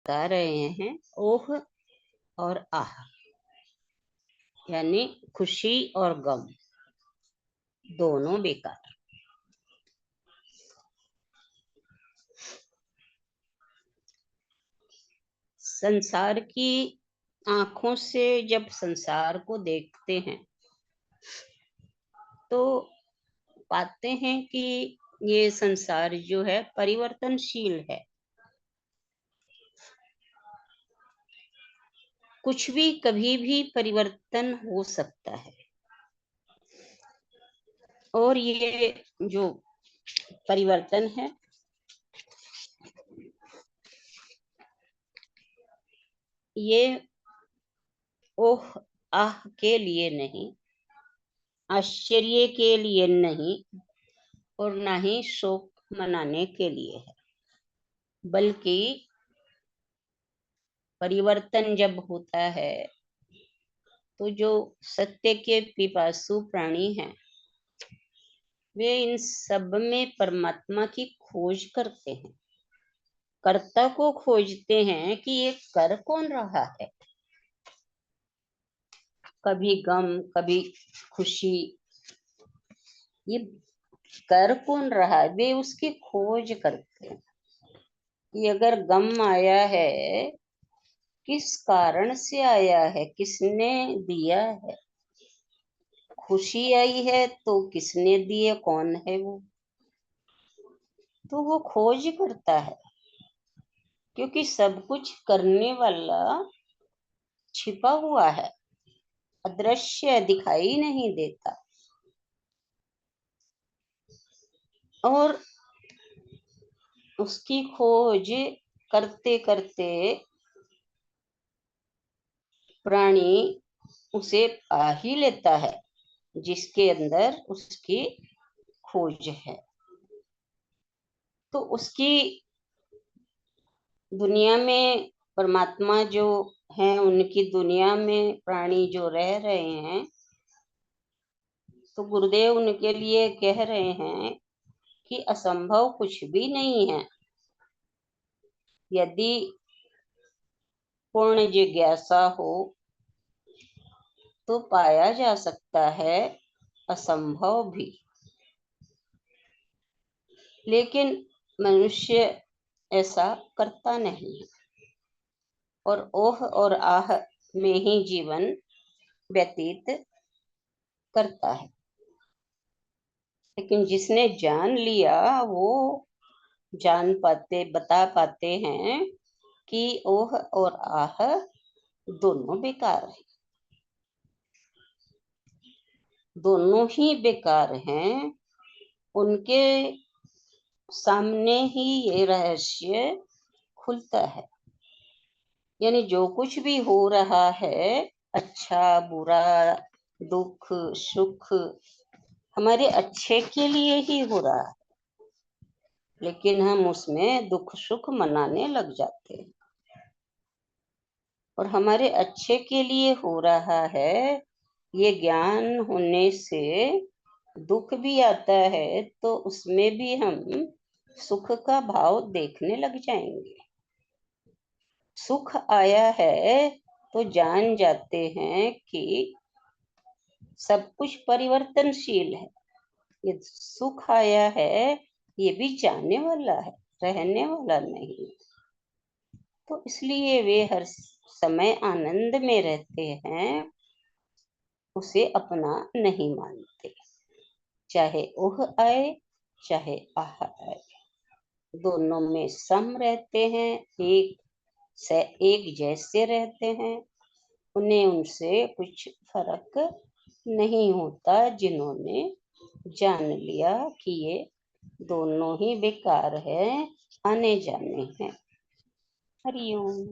बता रहे हैं ओह और आह, यानी खुशी और गम दोनों बेकार। संसार की आंखों से जब संसार को देखते हैं तो पाते हैं कि ये संसार जो है परिवर्तनशील है। कुछ भी कभी भी परिवर्तन हो सकता है। और ये जो परिवर्तन है ये ओह आह के लिए नहीं, आश्चर्य के लिए नहीं, और ना ही शोक मनाने के लिए है, बल्कि परिवर्तन जब होता है तो जो सत्य के पिपासु प्राणी हैं वे इन सब में परमात्मा की खोज करते हैं, कर्ता को खोजते हैं कि ये कर कौन रहा है। कभी गम कभी खुशी, ये कर कौन रहा है, वे उसकी खोज करते हैं कि अगर गम आया है किस कारण से आया है, किसने दिया है। खुशी आई है तो किसने दी है, कौन है वो, तो वो खोज करता है। क्योंकि सब कुछ करने वाला छिपा हुआ है, अदृश्य, दिखाई नहीं देता। और उसकी खोज करते करते प्राणी उसे पा ही लेता है जिसके अंदर उसकी खोज है। तो उसकी दुनिया में परमात्मा जो है, उनकी दुनिया में प्राणी जो रह रहे हैं, तो गुरुदेव उनके लिए कह रहे हैं कि असंभव कुछ भी नहीं है। यदि पूर्ण जिज्ञासा हो तो पाया जा सकता है असंभव भी। लेकिन मनुष्य ऐसा करता नहीं है और ओह और आह में ही जीवन व्यतीत करता है। लेकिन जिसने जान लिया वो जान पाते, बता पाते हैं कि ओह और आह दोनों बेकार है, दोनों ही बेकार हैं। उनके सामने ही ये रहस्य खुलता है। यानी जो कुछ भी हो रहा है, अच्छा बुरा, दुख सुख, हमारे अच्छे के लिए ही हो रहा है, लेकिन हम उसमें दुख सुख मनाने लग जाते हैं। और हमारे अच्छे के लिए हो रहा है, ये ज्ञान होने से दुख भी आता है तो उसमें भी हम सुख का भाव देखने लग जाएंगे। सुख आया है तो जान जाते हैं कि सब कुछ परिवर्तनशील है। ये सुख आया है ये भी जाने वाला है, रहने वाला नहीं। तो इसलिए वे हर समय आनंद में रहते हैं, उसे अपना नहीं मानते। चाहे ओह आए चाहे आह आए, दोनों में सम रहते हैं, एक जैसे रहते हैं। उन्हें उनसे कुछ फर्क नहीं होता जिन्होंने जान लिया कि ये दोनों ही बेकार है, आने जाने हैं। हरिओम।